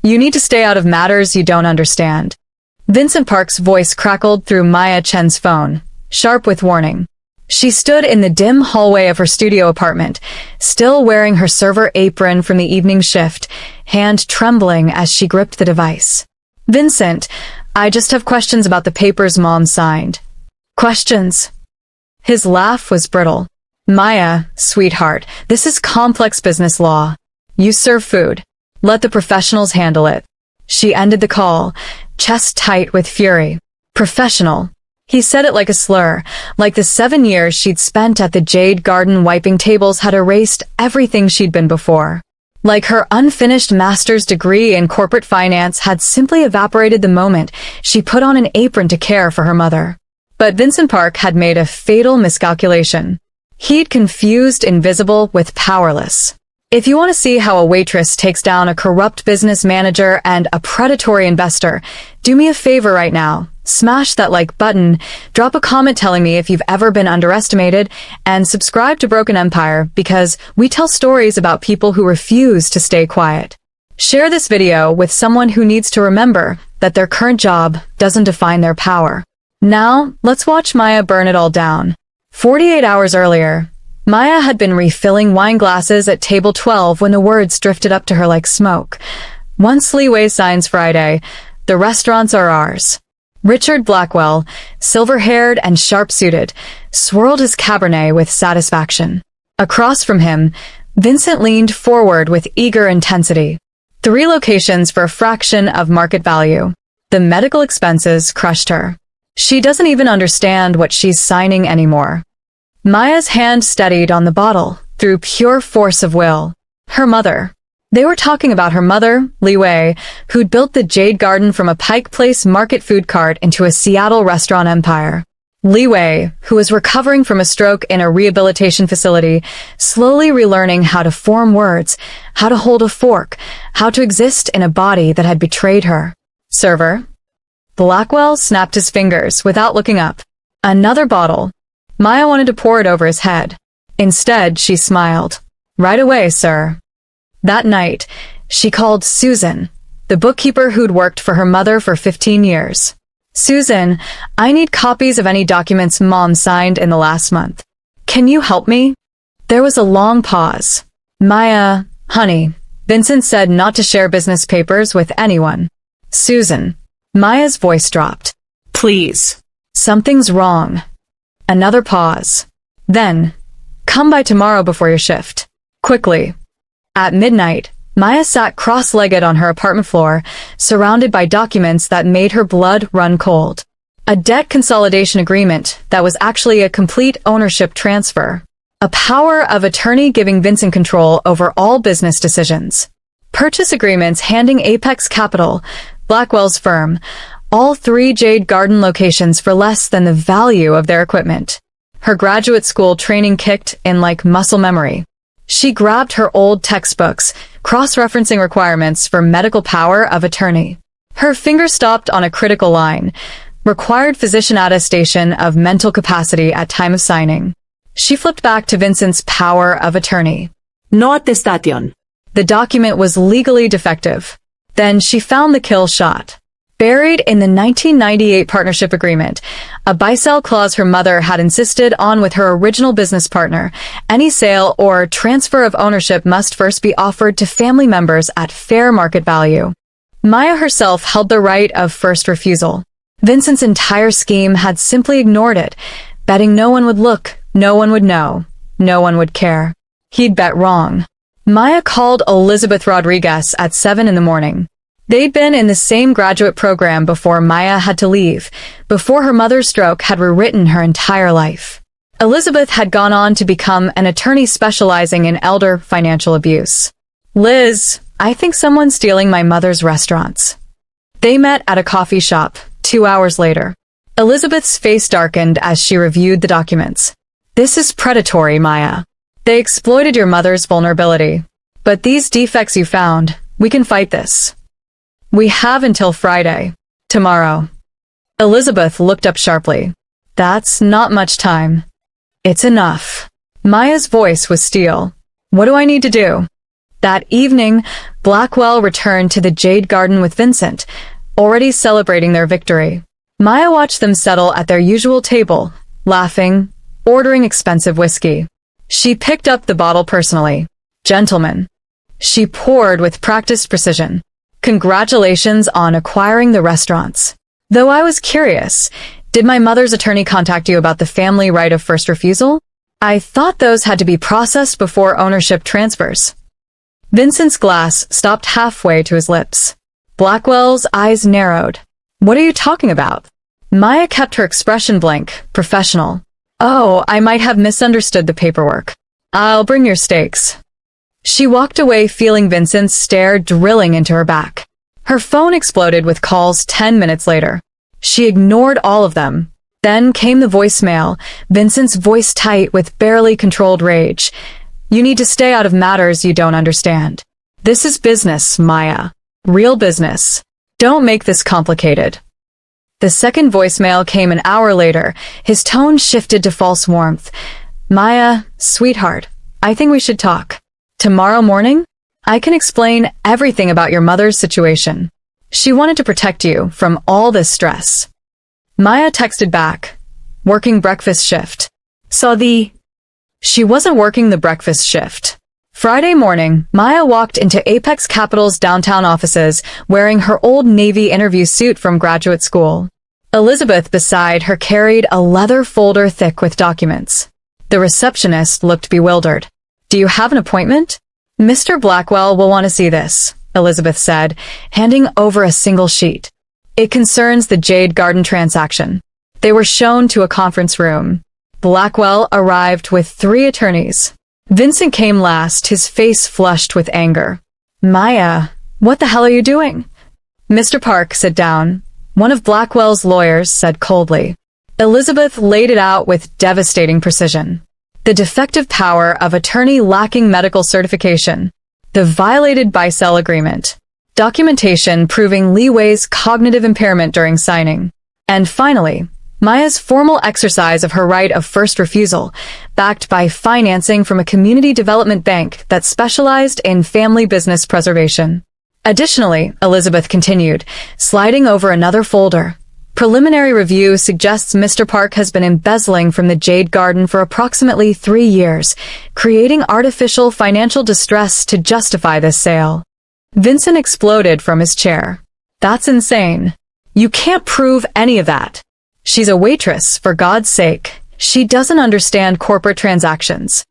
You need to stay out of matters you don't understand. Vincent Park's voice crackled through Maya Chen's phone, sharp with warning. She stood in the dim hallway of her studio apartment, still wearing her server apron from the evening shift, hand trembling as she gripped the device. Vincent, I just have questions about the papers Mom signed. Questions? His laugh was brittle. Maya, sweetheart, this is complex business law. You serve food. Let the professionals handle it. She ended the call, chest tight with fury. Professional. He said it like a slur, like the 7 years she'd spent at the Jade Garden wiping tables had erased everything she'd been before. Like her unfinished master's degree in corporate finance had simply evaporated the moment she put on an apron to care for her mother. But Vincent Park had made a fatal miscalculation. He'd confused invisible with powerless. If you want to see how a waitress takes down a corrupt business manager and a predatory investor, do me a favor right now. Smash that like button, drop a comment telling me if you've ever been underestimated, and subscribe to Broken Empire because we tell stories about people who refuse to stay quiet. Share this video with someone who needs to remember that their current job doesn't define their power. Now, let's watch Maya burn it all down. 48 hours earlier, Maya had been refilling wine glasses at table 12 when the words drifted up to her like smoke. Once Leeway signs Friday, the restaurants are ours. Richard Blackwell, silver-haired and sharp-suited, swirled his Cabernet with satisfaction. Across from him, Vincent leaned forward with eager intensity. 3 locations for a fraction of market value. The medical expenses crushed her. She doesn't even understand what she's signing anymore. Maya's hand steadied on the bottle, through pure force of will. Her mother. They were talking about her mother, Li Wei, who'd built the Jade Garden from a Pike Place market food cart into a Seattle restaurant empire. Li Wei, who was recovering from a stroke in a rehabilitation facility, slowly relearning how to form words, how to hold a fork, how to exist in a body that had betrayed her. Server. Blackwell snapped his fingers without looking up. Another bottle. Maya wanted to pour it over his head. Instead, she smiled. Right away, sir. That night, she called Susan, the bookkeeper who'd worked for her mother for 15 years. Susan, I need copies of any documents Mom signed in the last month. Can you help me? There was a long pause. Maya, honey, Vincent said not to share business papers with anyone. Susan. Maya's voice dropped. Please. Something's wrong. Another pause. Then, come by tomorrow before your shift. Quickly. At midnight, Maya sat cross-legged on her apartment floor, surrounded by documents that made her blood run cold. A debt consolidation agreement that was actually a complete ownership transfer. A power of attorney giving Vincent control over all business decisions. Purchase agreements handing Apex Capital, Blackwell's firm, all 3 Jade Garden locations for less than the value of their equipment. Her graduate school training kicked in like muscle memory. She grabbed her old textbooks, cross-referencing requirements for medical power of attorney. Her finger stopped on a critical line, required physician attestation of mental capacity at time of signing. She flipped back to Vincent's power of attorney. No attestation. The document was legally defective. Then she found the kill shot. Buried in the 1998 partnership agreement, a buy-sell clause her mother had insisted on with her original business partner. Any sale or transfer of ownership must first be offered to family members at fair market value. Maya herself held the right of first refusal. Vincent's entire scheme had simply ignored it, betting no one would look, no one would know, no one would care. He'd bet wrong. Maya called Elizabeth Rodriguez at 7 in the morning. They'd been in the same graduate program before Maya had to leave, before her mother's stroke had rewritten her entire life. Elizabeth had gone on to become an attorney specializing in elder financial abuse. Liz, I think someone's stealing my mother's restaurants. They met at a coffee shop, 2 hours later. Elizabeth's face darkened as she reviewed the documents. This is predatory, Maya. They exploited your mother's vulnerability. But these defects you found, we can fight this. We have until Friday. Tomorrow. Elizabeth looked up sharply. That's not much time. It's enough. Maya's voice was steel. What do I need to do? That evening, Blackwell returned to the Jade Garden with Vincent, already celebrating their victory. Maya watched them settle at their usual table, laughing, ordering expensive whiskey. She picked up the bottle personally. "Gentlemen." She poured with practiced precision. "Congratulations on acquiring the restaurants. Though I was curious, did my mother's attorney contact you about the family right of first refusal? I thought those had to be processed before ownership transfers." Vincent's glass stopped halfway to his lips. Blackwell's eyes narrowed. "What are you talking about?" Maya kept her expression blank, professional. "Oh, I might have misunderstood the paperwork. I'll bring your steaks." She walked away feeling Vincent's stare drilling into her back. Her phone exploded with calls 10 minutes later. She ignored all of them. Then came the voicemail, Vincent's voice tight with barely controlled rage. "You need to stay out of matters you don't understand. This is business, Maya. Real business. Don't make this complicated." The second voicemail came an hour later. His tone shifted to false warmth. "Maya, sweetheart, I think we should talk. Tomorrow morning? I can explain everything about your mother's situation. She wanted to protect you from all this stress." Maya texted back, "Working breakfast shift. Saw the..." She wasn't working the breakfast shift. Friday morning, Maya walked into Apex Capital's downtown offices wearing her old Navy interview suit from graduate school. Elizabeth beside her carried a leather folder thick with documents. The receptionist looked bewildered. "Do you have an appointment?" "Mr. Blackwell will want to see this," Elizabeth said, handing over a single sheet. "It concerns the Jade Garden transaction." They were shown to a conference room. Blackwell arrived with 3 attorneys. Vincent came last, his face flushed with anger. "Maya, what the hell are you doing?" "Mr. Park, sit down," one of Blackwell's lawyers said coldly. Elizabeth laid it out with devastating precision. The defective power of attorney lacking medical certification. The violated buy-sell agreement. Documentation proving Li Wei's cognitive impairment during signing. And finally, Maya's formal exercise of her right of first refusal, backed by financing from a community development bank that specialized in family business preservation. Additionally, Elizabeth continued, sliding over another folder. Preliminary review suggests Mr. Park has been embezzling from the Jade Garden for approximately 3 years, creating artificial financial distress to justify this sale. Vincent exploded from his chair. "That's insane. You can't prove any of that. She's a waitress, for God's sake. She doesn't understand corporate transactions."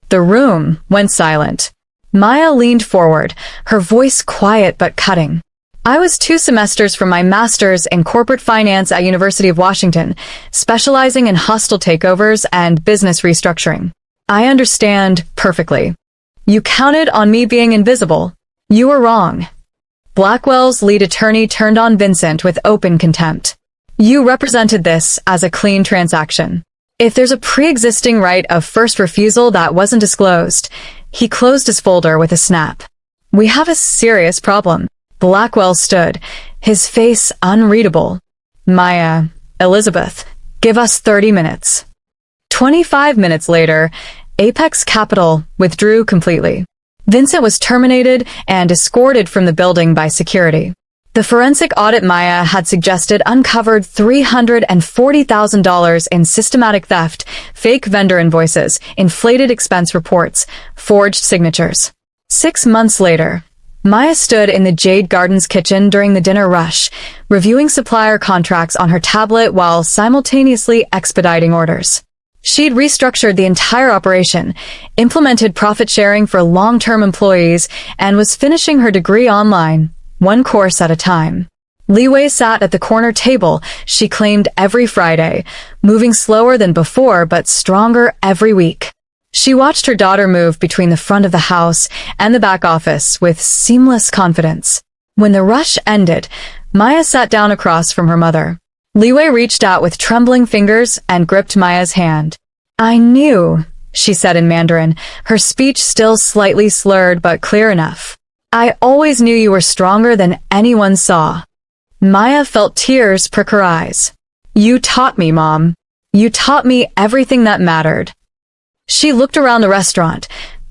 The room went silent. Maya leaned forward, her voice quiet but cutting. "I was 2 semesters from my master's in corporate finance at University of Washington, specializing in hostile takeovers and business restructuring. I understand perfectly. You counted on me being invisible. You were wrong." Blackwell's lead attorney turned on Vincent with open contempt. "You represented this as a clean transaction. If there's a pre-existing right of first refusal that wasn't disclosed..." He closed his folder with a snap. "We have a serious problem." Blackwell stood, his face unreadable. "Maya, Elizabeth, give us 30 minutes. 25 minutes later, Apex Capital withdrew completely. Vincent was terminated and escorted from the building by security. The forensic audit Maya had suggested uncovered $340,000 in systematic theft, fake vendor invoices, inflated expense reports, forged signatures. 6 months later, Maya stood in the Jade Garden's kitchen during the dinner rush, reviewing supplier contracts on her tablet while simultaneously expediting orders. She'd restructured the entire operation, implemented profit sharing for long-term employees, and was finishing her degree online, 1 course at a time. Li Wei sat at the corner table she claimed every Friday, moving slower than before but stronger every week. She watched her daughter move between the front of the house and the back office with seamless confidence. When the rush ended, Maya sat down across from her mother. Li Wei reached out with trembling fingers and gripped Maya's hand. "I knew," she said in Mandarin, her speech still slightly slurred but clear enough. "I always knew you were stronger than anyone saw." Maya felt tears prick her eyes. "You taught me, Mom. You taught me everything that mattered." She looked around the restaurant.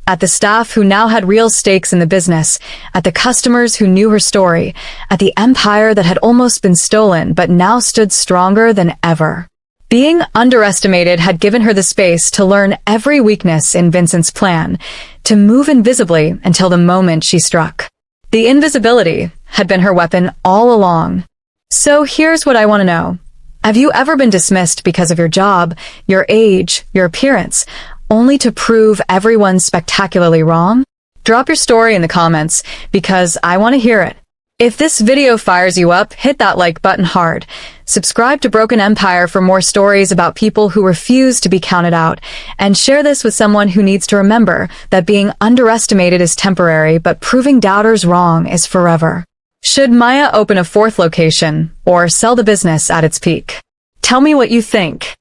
At the staff who now had real stakes in the business, at the customers who knew her story, at the empire that had almost been stolen but now stood stronger than ever. Being underestimated had given her the space to learn every weakness in Vincent's plan, to move invisibly until the moment she struck. The invisibility had been her weapon all along. So here's what I want to know. Have you ever been dismissed because of your job, your age, your appearance, only to prove everyone spectacularly wrong? Drop your story in the comments, because I want to hear it. If this video fires you up, hit that like button hard. Subscribe to Broken Empire for more stories about people who refuse to be counted out, and share this with someone who needs to remember that being underestimated is temporary, but proving doubters wrong is forever. Should Maya open a fourth location, or sell the business at its peak? Tell me what you think.